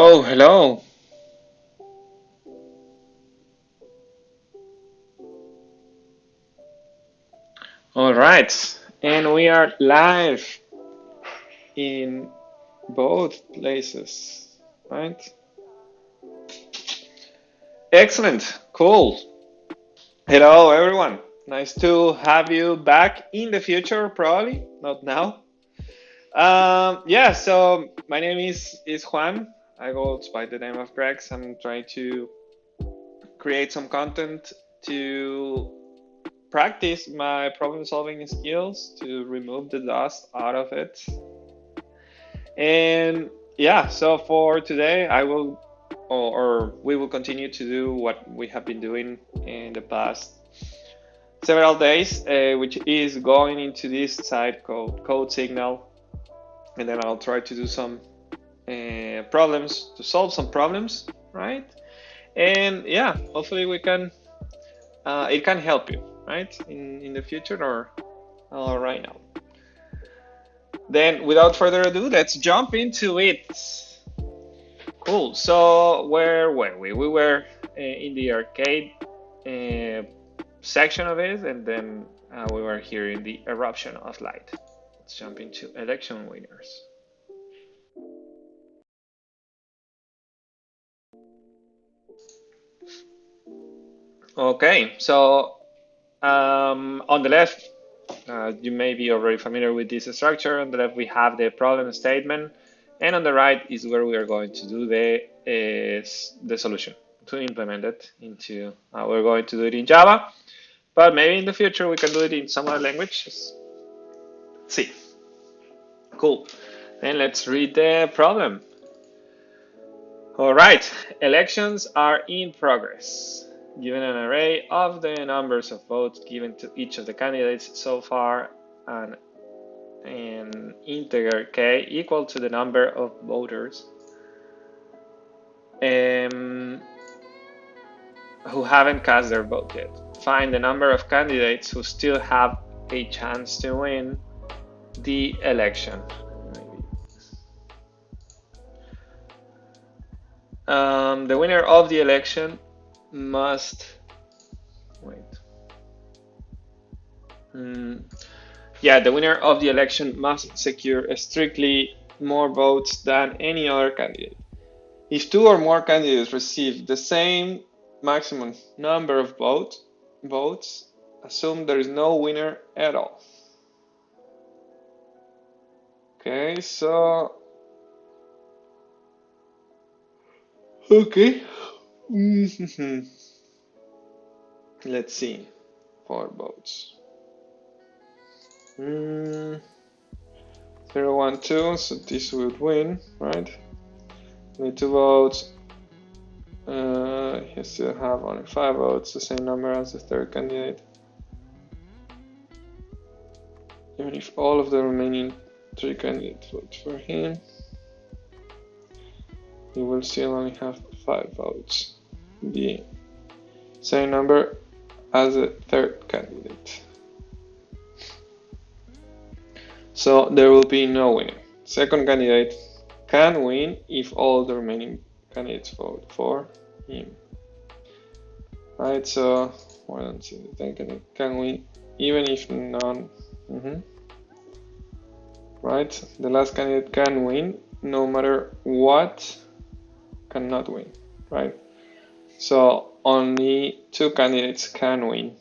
Hello, hello. All right. And we are live in both places, right? Excellent. Cool. Hello, everyone. Nice to have you back in the future, probably, not now. Yeah, so my name is Juan. I go by the name of Grex. I'm trying to create some content to practice my problem solving skills to remove the dust out of it. And yeah, so for today, I will or we will continue to do what we have been doing in the past several days, which is going into this site called CodeSignal, and then I'll try to do some problems to solve some problems, right? And yeah, hopefully we can it can help you, right, in the future or right now. Then, without further ado, let's jump into it. Cool. So, where were we? We were in the arcade uh, section of it, and then we were here in the eruption of light. Let's jump into election winners. Okay, so on the left, you may be already familiar with this structure. On the left, we have the problem statement, and on the right is where we are going to do the solution to implement it into. We're going to do it in Java, but maybe in the future we can do it in some other language. Let's see. Cool. Then let's read the problem. All right. Elections are in progress. Given an array of the numbers of votes given to each of the candidates so far, and an integer k equal to the number of voters who haven't cast their vote yet. Find the number of candidates who still have a chance to win the election. The winner of the election must wait. Yeah, the winner of the election must secure strictly more votes than any other candidate. If two or more candidates receive the same maximum number of votes, assume there is no winner at all. Okay, so okay. Let's see. 4 votes. 0, 1, 2, so this would win, right? Need 2 votes. He still have only 5 votes, the same number as the third candidate. Even if all of the remaining 3 candidates vote for him, he will still only have 5 votes. The same number as the third candidate. So there will be no winner. Second candidate can win if all the remaining candidates vote for him. Right, so more than 10 candidate can win even if none. Right, the last candidate can win no matter what, cannot win, right? So only 2 candidates can win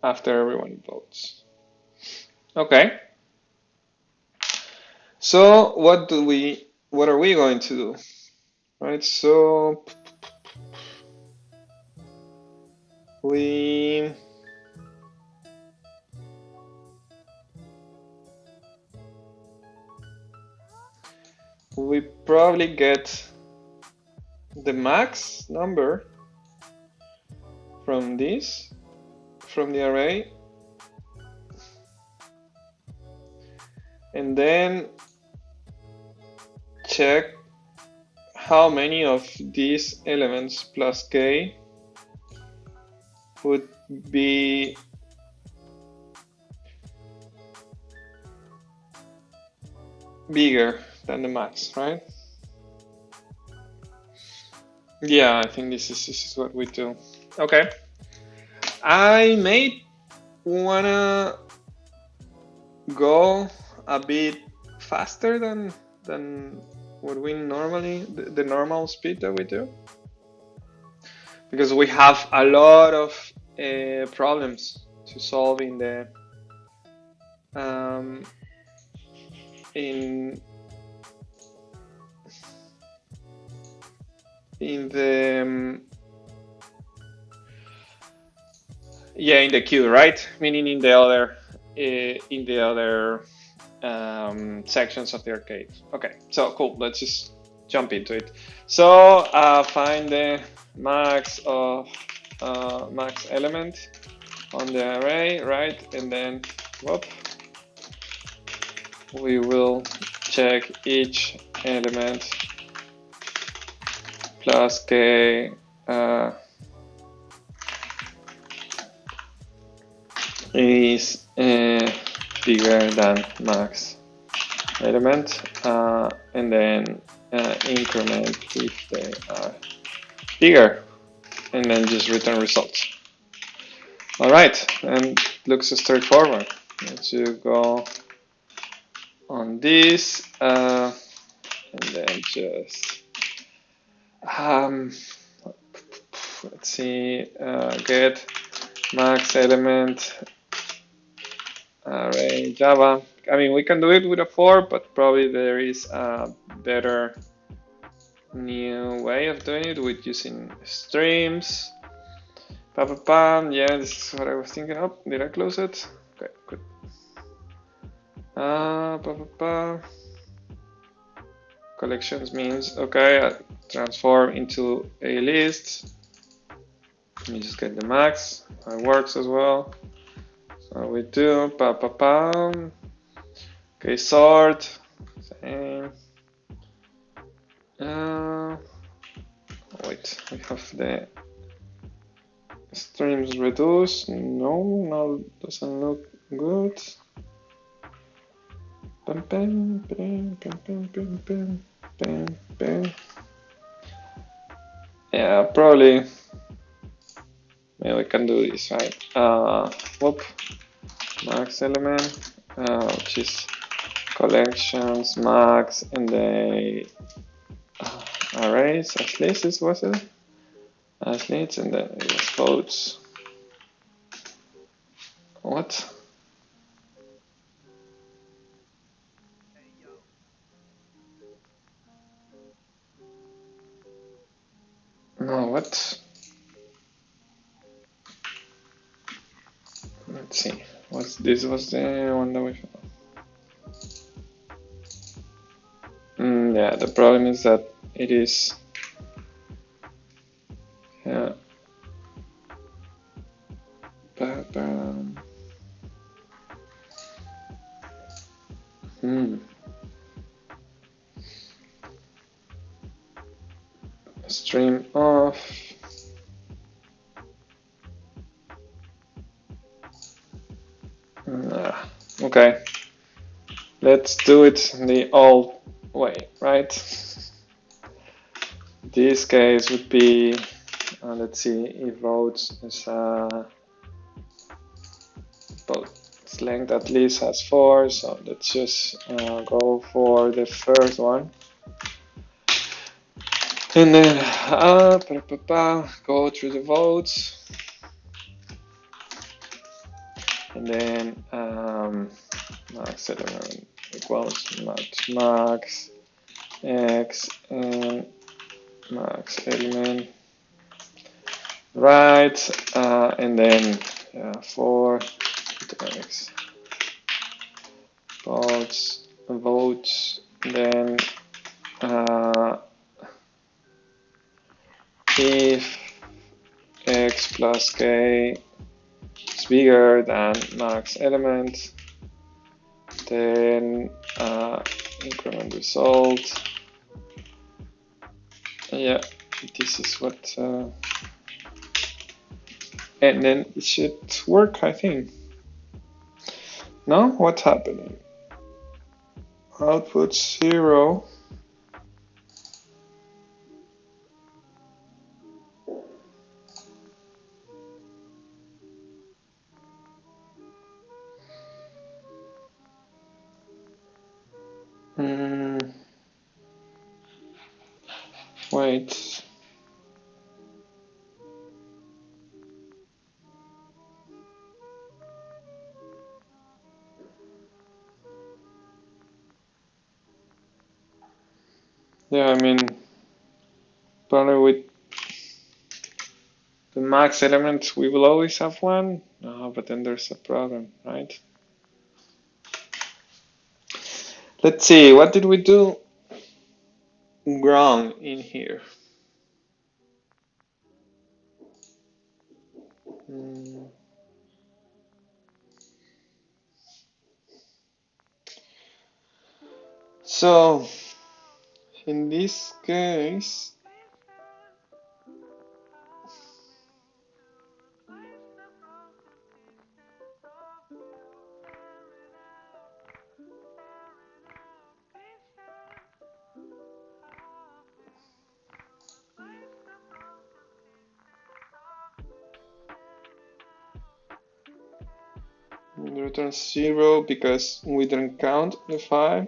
after everyone votes. Okay. So what are we going to do? Right, so we probably get the max number from the array, and then check how many of these elements plus k would be bigger than the max, right? Yeah, I think this is what we do. Okay. I may wanna go a bit faster than what we normally the normal speed that we do, because we have a lot of problems to solve um, in the yeah, in the queue, right? Meaning in the other sections of the arcade. Okay, so cool. Let's just jump into it. So find the max of max element on the array, right? And then whoop, we will check each element plus k is bigger than max element, and then increment if they are bigger, and then just return results. All right, and looks straightforward. Let's go on this, and then just let's see, get max element array Java. I mean, we can do it with a for, but probably there is a better new way of doing it with using streams. Yeah, this is what I was thinking of. Did I close it? Okay, good. Collections means, okay, I transform into a list. Let me just get the max. It works as well. So we do, okay, sort, same. Wait, we have the streams reduce. No, doesn't look good. Yeah, probably. Yeah, we can do this, right? Whoop, max element, which is collections, max, and the arrays, as lists, was it? As lists, and then it was votes. What? No, what? Let's see. What's this? Was the one that we found? Yeah, the problem is that it is. Yeah. Stream off. Okay. Let's do it the old way, right? This case would be, let's see, if votes is both length at least has 4, so let's just go for the first one. And then go through the votes, and then max element equals max x and max element, right? And then for x votes, then if x plus k is bigger than max element, then increment result. Yeah, this is what, and then it should work, I think. No, what's happening? Output 0. Wait. Yeah, I mean, probably with the max element, we will always have one. No, but then there's a problem, right? Let's see, what did we do wrong in here? So, in this case, it returns 0 because we didn't count the 5.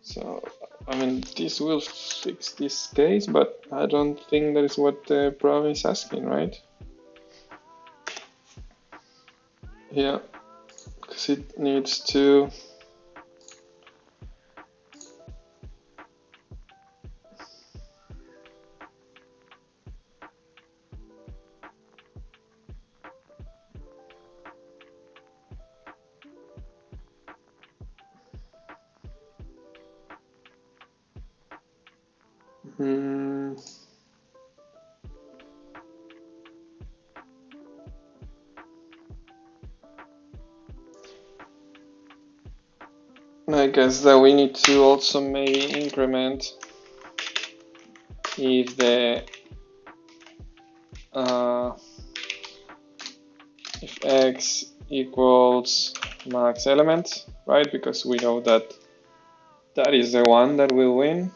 So, I mean, this will fix this case, but I don't think that is what the problem is asking, right? Yeah, because it needs to. I guess that we need to also maybe increment if the if x equals max element, right? Because we know that that is the one that will win.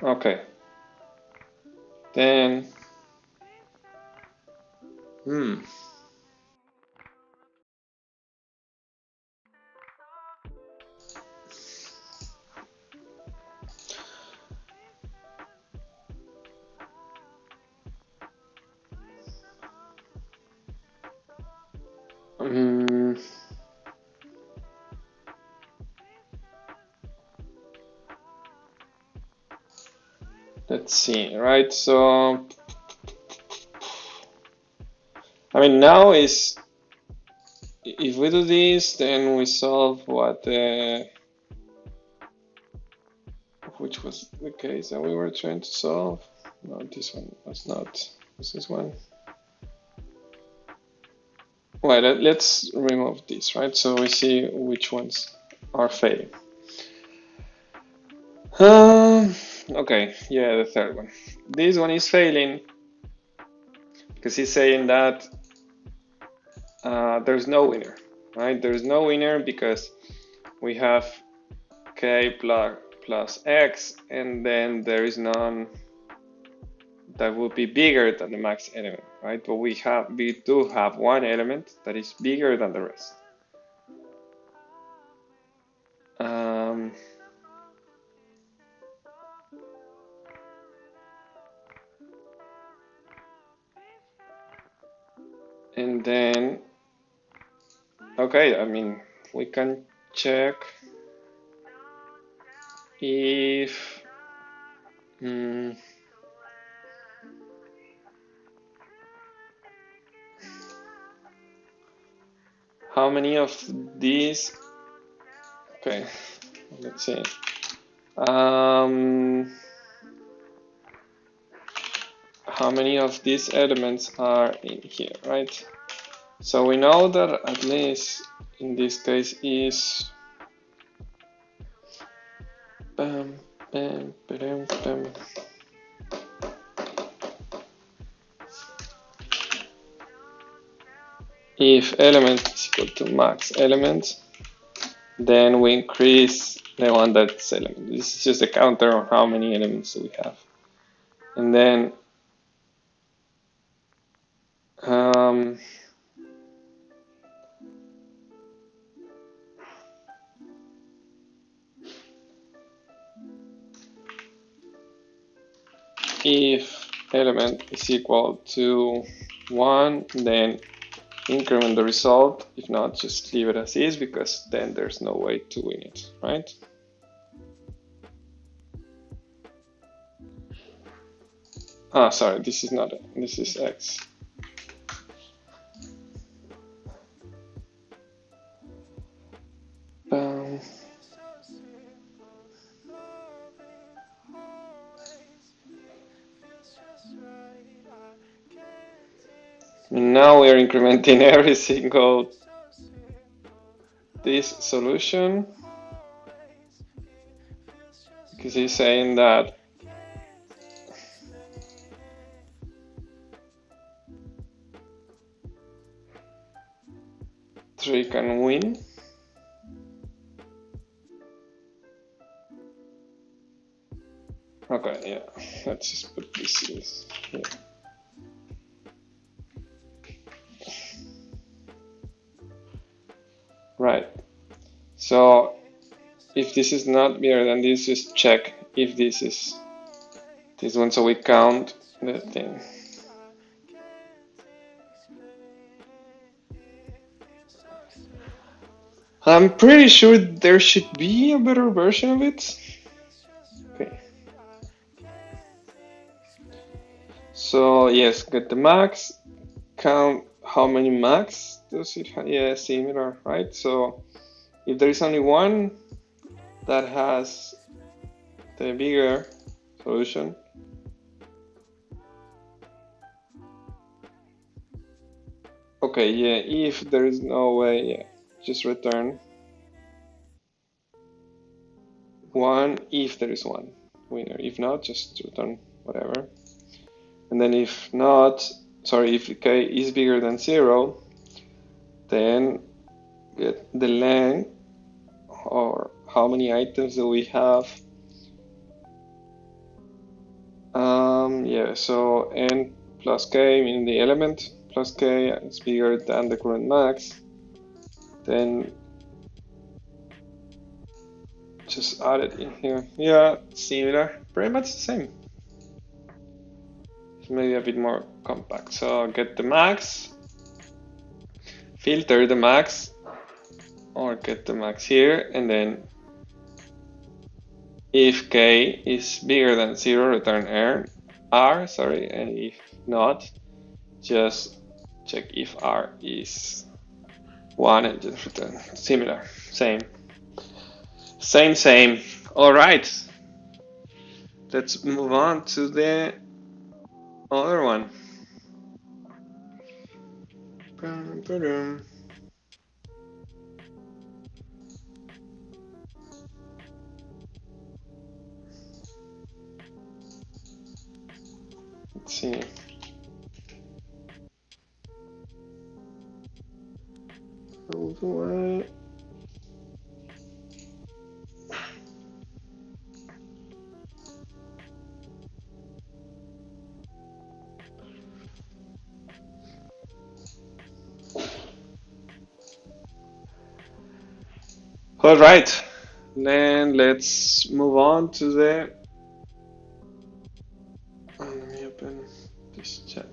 Okay. Then, let's see, right? So, I mean, now is if we do this, then we solve what which was the case that we were trying to solve. No, this one was not. Was this one? Well, let's remove this, right? So we see which ones are failing. Okay, yeah, the third one. This one is failing because he's saying that there's no winner, right? There's no winner because we have k plus x, and then there is none that would be bigger than the max element, right? But we do have one element that is bigger than the rest. And then, okay, I mean, we can check if how many of these, okay, let's see. How many of these elements are in here, right? So we know that at least in this case is if element is equal to max element, then we increase the one that's element. This is just a counter on how many elements we have. And then Um, if element is equal to 1, then increment the result. If not, just leave it as is, because then there's no way to win it, right? Ah, sorry, this is not it. This is x. Um, now we're incrementing every single this solution, because he's saying that three can win. Okay, yeah, let's just put this here. Right, so if this is not bigger than this, just check if this is this one, so we count the thing. I'm pretty sure there should be a better version of it. Okay. So yes, get the max, count how many max does it have? Yeah, similar, right? So if there is only one that has the bigger solution, okay, yeah, if there is no way, yeah, just return one if there is one winner. If not, just return whatever. And then if not, sorry, if k is bigger than 0, then get the length, or how many items do we have. Yeah, so n plus k, meaning the element plus k is bigger than the current max, then just add it in here. Yeah, similar, pretty much the same. Maybe a bit more compact. So get the max, filter the max, or get the max here, and then if k is bigger than 0, return r, sorry, and if not, just check if r is 1 and just return similar, same. All right, let's move on to the other one. Let's see. How do I? All right, then let's move on to the. Let me open this chat.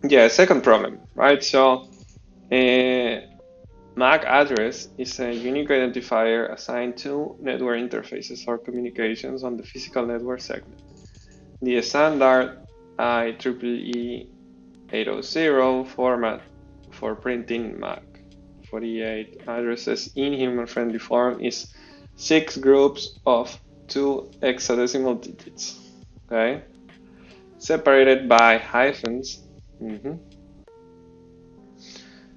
Yeah, second problem, right? So, MAC address is a unique identifier assigned to network interfaces or communications on the physical network segment. The standard IEEE 800 format for printing MAC 48 addresses in human-friendly form is 6 groups of 2 hexadecimal digits, okay, separated by hyphens.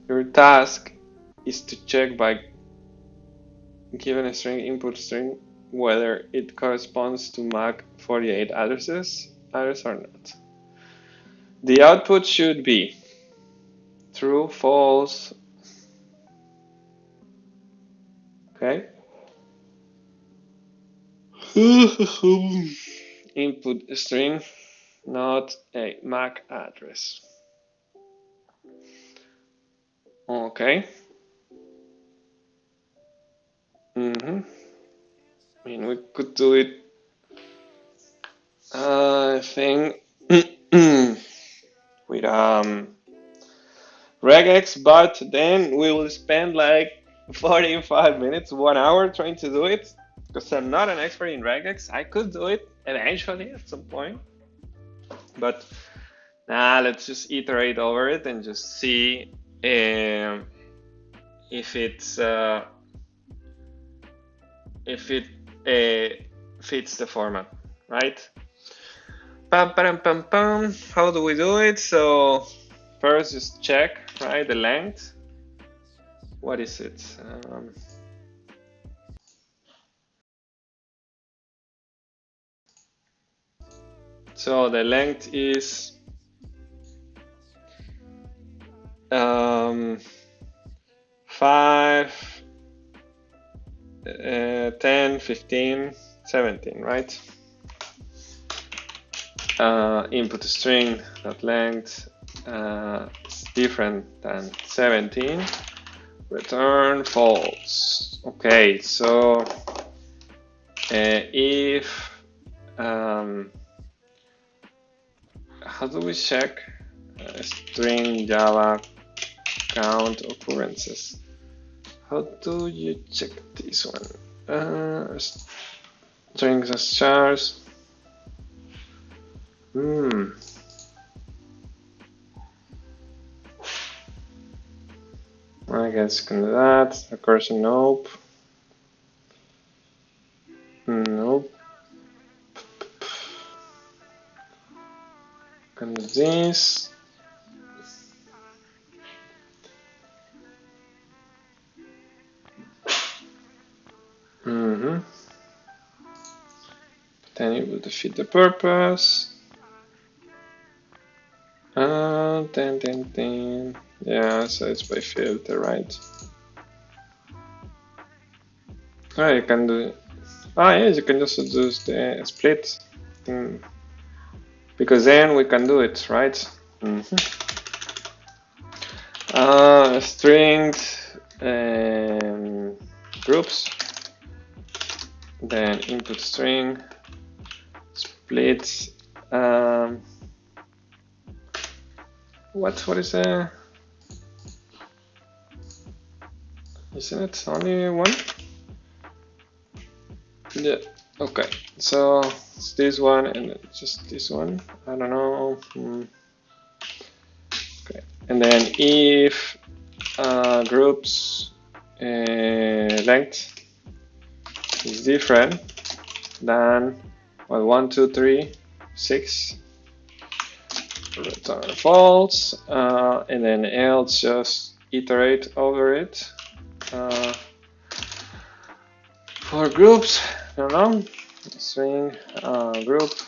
Your task is to check by given a string input string whether it corresponds to MAC 48 address or not. The output should be true, false, okay? Input string, not a MAC address. Okay. I mean, we could do it, I think, with regex, but then we will spend like 45 minutes, 1 hour trying to do it. Because I'm not an expert in regex. I could do it eventually at some point, but let's just iterate over it and just see if it fits the format, right? Pam, pam, pam, pam. How do we do it? So first, just check, right, the length. What is it? So the length is 5, 10, 15, 17, right? Input string dot length is different than 17. Return false. Okay, so if how do we check string Java count occurrences? How do you check this one? Strings as chars. I guess you can do that. Recursion, nope. Nope. Can do this. Then it will defeat the purpose. Yeah, so it's by filter, right? Oh, you can do. Yes, you can just do the split thing, because then we can do it, right? Strings groups, then input string split. What is a? Isn't it only one? Yeah. Okay. So it's this one and just this one. I don't know. Okay. And then if groups length is different than 1, 2, 3, 6. Return false, and then else just iterate over it. For groups, I don't know, string groups.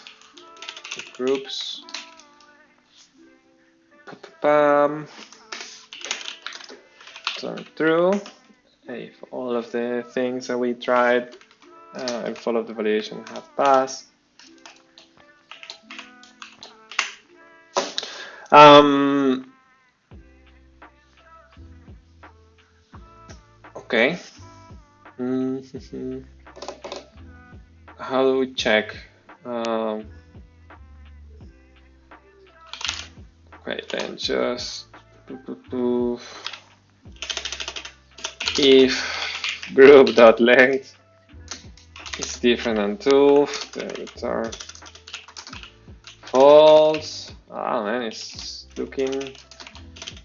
Turn true if all of the things that we tried and follow the validation have passed. Okay. How do we check? Okay, then just if group.length is different than 2, then return false. Oh man, it's looking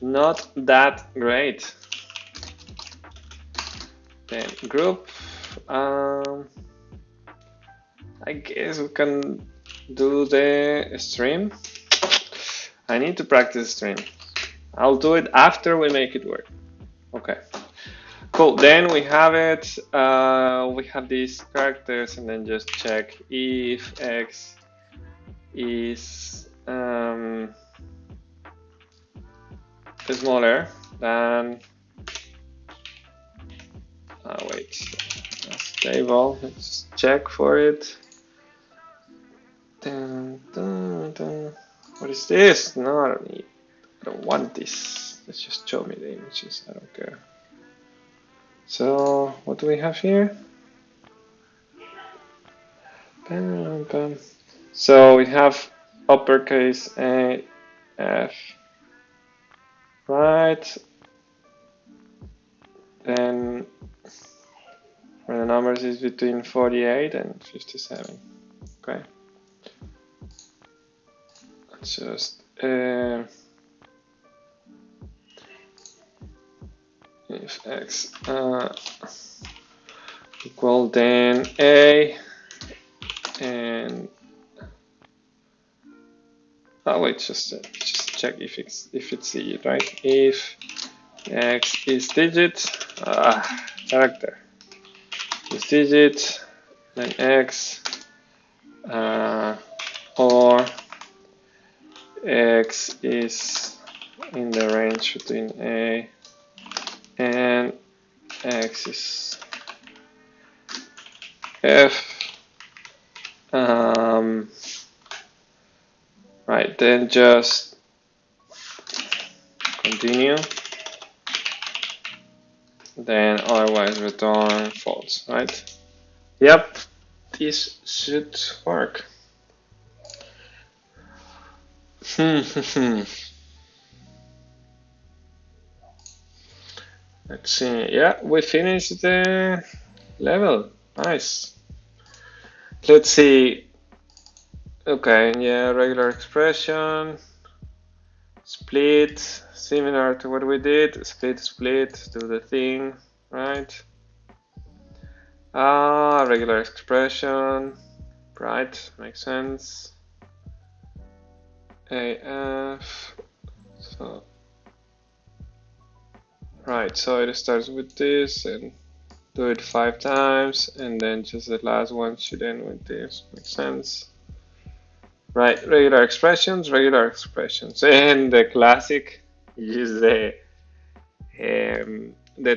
not that great. Then group, I guess we can do the stream. I need to practice stream. I'll do it after we make it work. Okay. Cool. Then we have it. We have these characters, and then just check if x is smaller than. Wait. Stable. Let's check for it. Dun, dun, dun. What is this? No, I don't want this. just show me the images. I don't care. So what do we have here? Bam, bam. So we have uppercase A, F, right? Then for the numbers is between 48 and 57. Okay. Let's just if x equal then A and oh wait, just check if it's digit, right? If x is digit, character is digit, then x or x is in the range between A and x is F. Right, then just continue. Then otherwise return false, right? Yep, this should work. Let's see. Yeah, we finished the level. Nice. Let's see. Okay, yeah, regular expression. Split, similar to what we did. Split, do the thing, right? Regular expression, right? Makes sense. AF. So, right, so it starts with this and do it 5 times, and then just the last one should end with this. Makes sense. Right, regular expressions, and the classic use the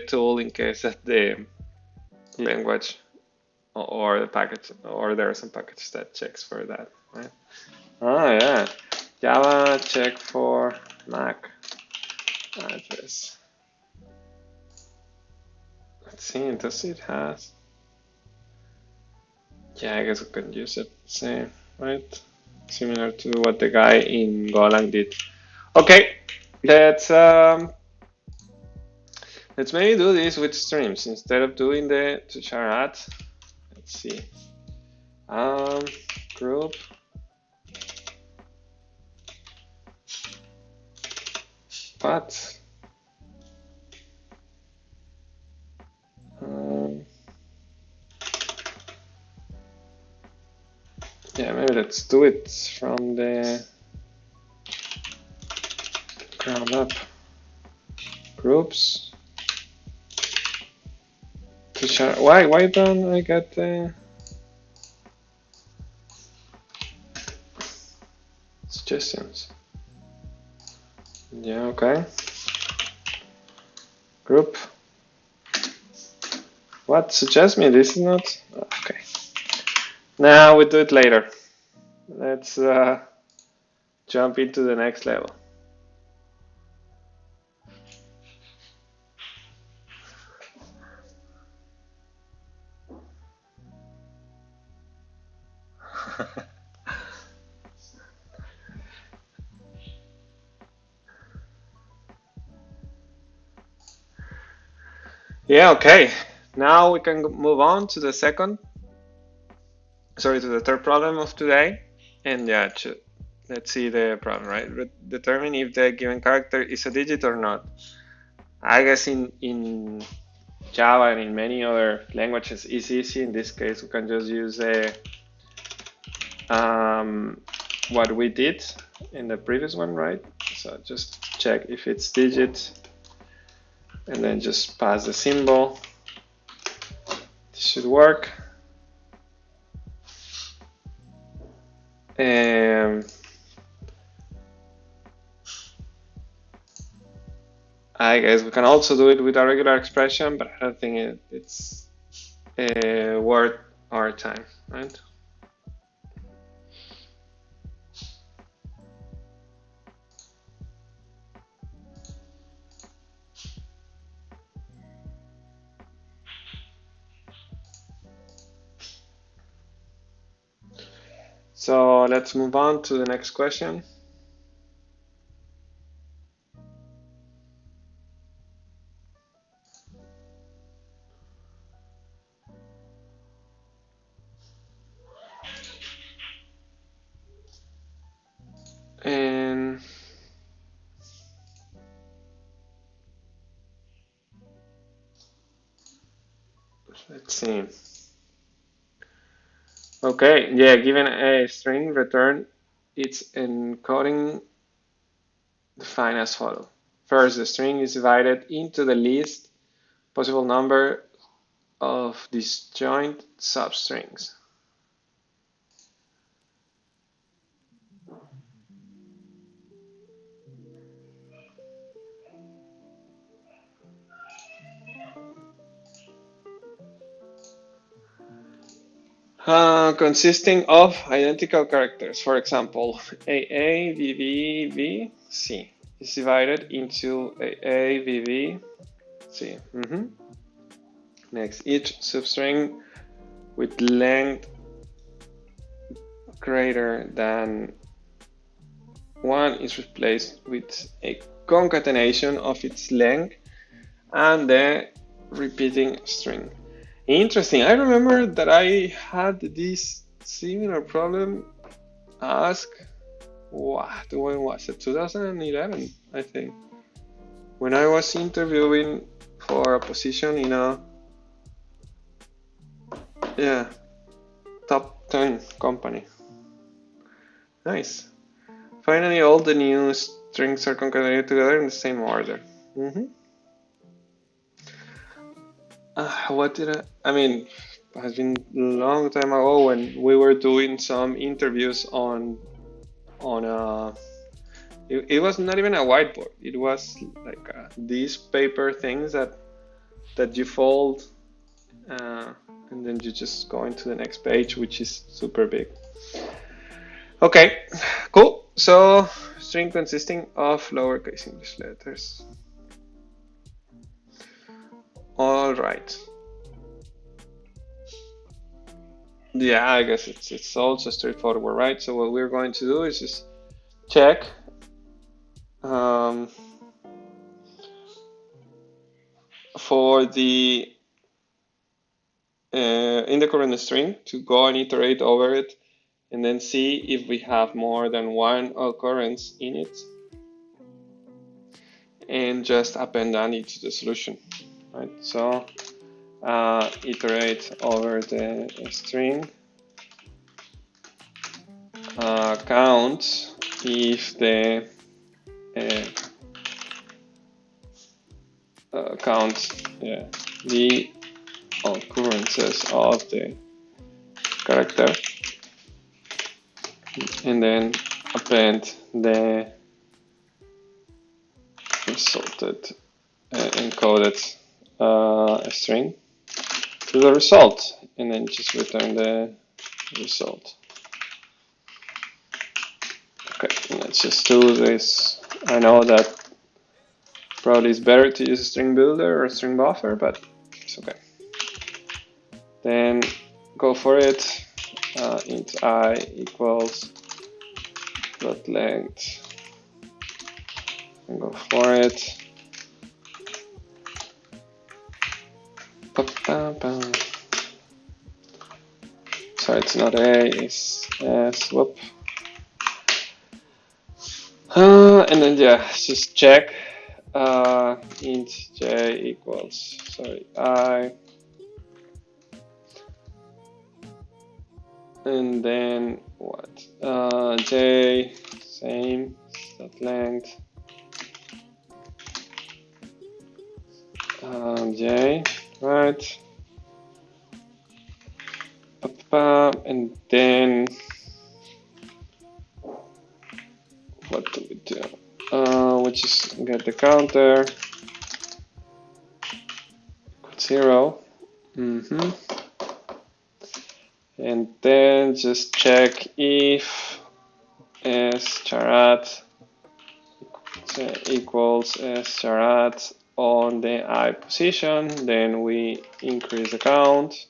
tool in case that the language or the package or there are some packages that checks for that, right? Oh yeah, Java check for MAC address. Let's see, does it has? Yeah, I guess we can use it same, right? Similar to what the guy in Golang did. Okay, let's maybe do this with streams instead of doing the to chart. Let's see. Group. But yeah, maybe let's do it from the ground up. Groups. To chart. Why don't I get the suggestions? Yeah, okay. Group. What? Suggest me? This is not. Okay. Now we do it later. Let's jump into the next level. Yeah, okay. Now we can move on to the third problem of today. And yeah, let's see the problem, right? Determine if the given character is a digit or not. I guess in Java and in many other languages it's easy. In this case, we can just use what we did in the previous one, right? So just check if it's digit and then just pass the symbol. This should work. I guess we can also do it with a regular expression, but I don't think it's worth our time, right? So let's move on to the next question. And let's see. Okay, yeah, given a string return, its encoding defined as follows. First, the string is divided into the least possible number of disjoint substrings. Consisting of identical characters. For example, AA, VV, V, C is divided into AA, VV, C. Next, each substring with length greater than 1 is replaced with a concatenation of its length and the repeating string. Interesting. I remember that I had this similar problem asked, what, when was it? 2011, I think. When I was interviewing for a position in a top 10 company. Nice. Finally, all the new strings are concatenated together in the same order. What did I mean, it has been a long time ago when we were doing some interviews on it was not even a whiteboard. It was like these paper things that you fold and then you just go into the next page, which is super big. Okay, cool. So string consisting of lowercase English letters. All right. Yeah, I guess it's also straightforward, right? So what we're going to do is just check for the in the current string to go and iterate over it and then see if we have more than one occurrence in it and just append that into the solution, right? So iterate over the string, count if the the occurrences of the character, and then append the resulted encoded string to the result, and then just return the result. Okay, let's just do this. I know that probably it's better to use a string builder or a string buffer, but it's okay. Then go for it. Int I equals dot length, and go for it. Sorry, it's not A, it's S. Whoop. And then just check int j equals I, and then what? J same dot length j, right? And then what do we do? We just get the counter 0. And then just check if scharat equals scharat on the I position. Then we increase the count,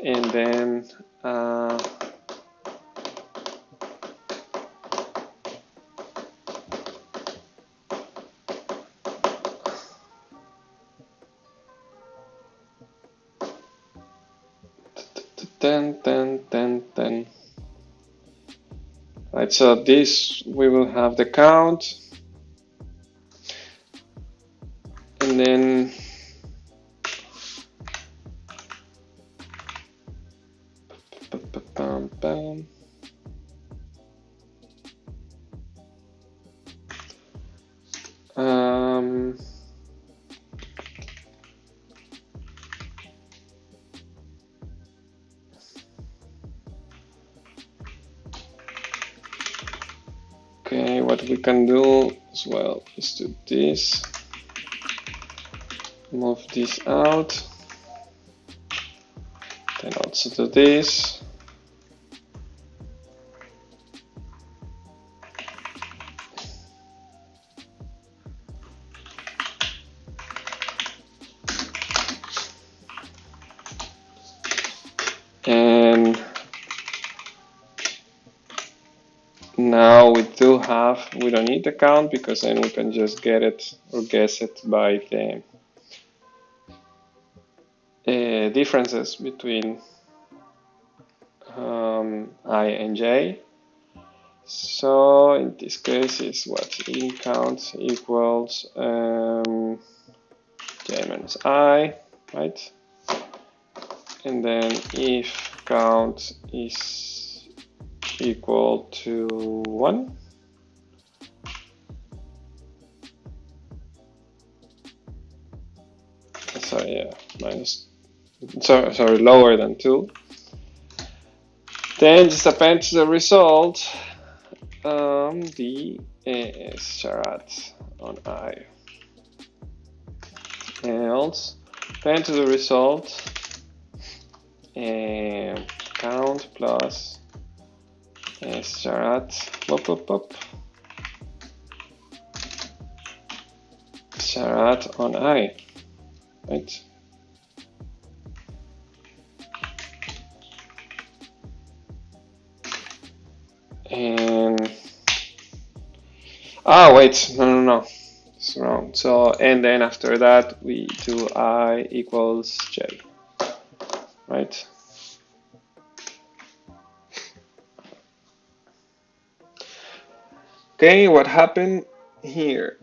and then 10. Right, so this we will have the count, and then bam. Okay, what we can do as well is do this, move this out, then also do this. And now we don't need the count because then we can just get it or guess it by the differences between I and j. So in this case is what in count equals j minus I, right? And then if count is equal to 1, sorry, lower than 2, then just append to the result the charade on I. Else append to the result count plus charade charade on I, right? And wait, no, it's wrong. So and then after that we do I equals j, right? Okay, what happened here?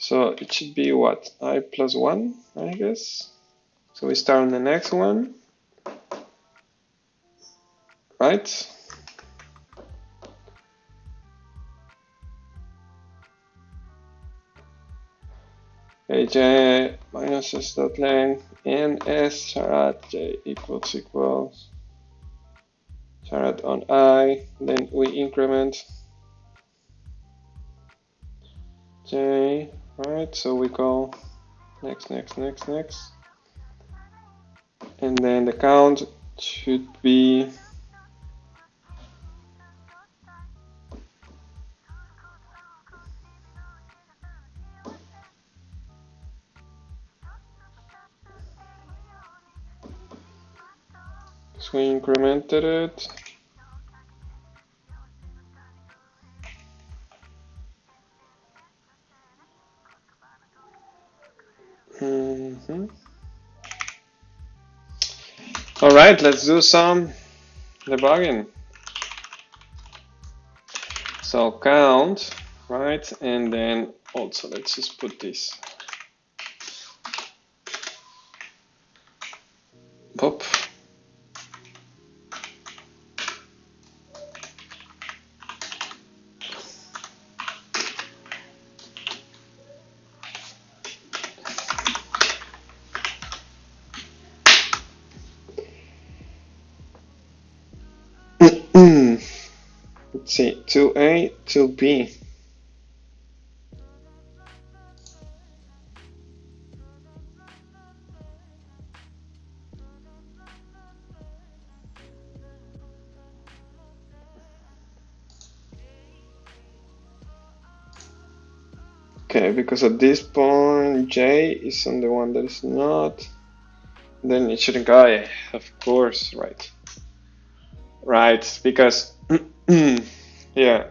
So it should be what? I plus 1, I guess. So we start on the next one, right? Aj minus s dot length and s charade j equals charade on I. Then we increment j, right? So we go next, and then the count should be so we incremented it. All right, let's do some debugging. So count, right? And then also let's just put this. Pop. Let's see, 2A, 2B. Okay, because at this point J is on the one that is not, then it shouldn't go. Yeah, of course, right. Right, because yeah,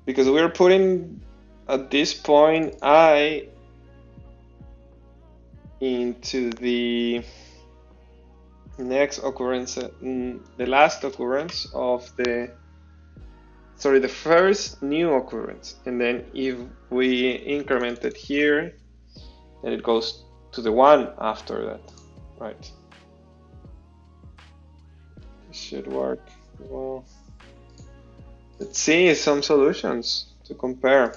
because we're putting at this point I into the next occurrence, the last occurrence of the, sorry, the first new occurrence, and then if we increment it here, then it goes to the one after that, right? This should work well. Let's see some solutions to compare.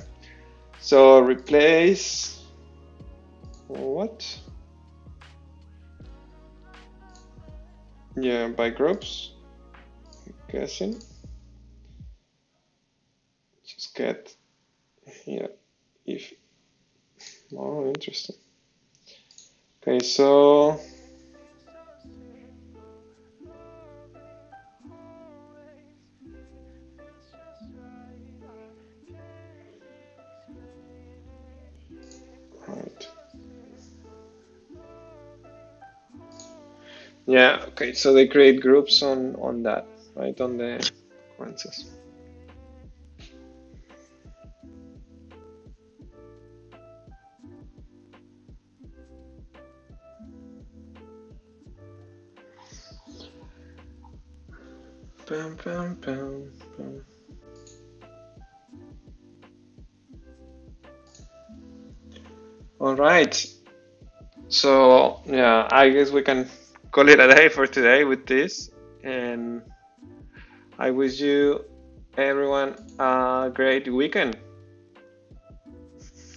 So replace what? Yeah, by groups. I'm guessing. Just get here if. Oh, interesting. Okay, so right. Yeah, okay, so they create groups on that, right? On the occurrences. Bam, bam, bam, bam. All right. So yeah, I guess we can call it a day for today with this, and I wish you everyone a great weekend.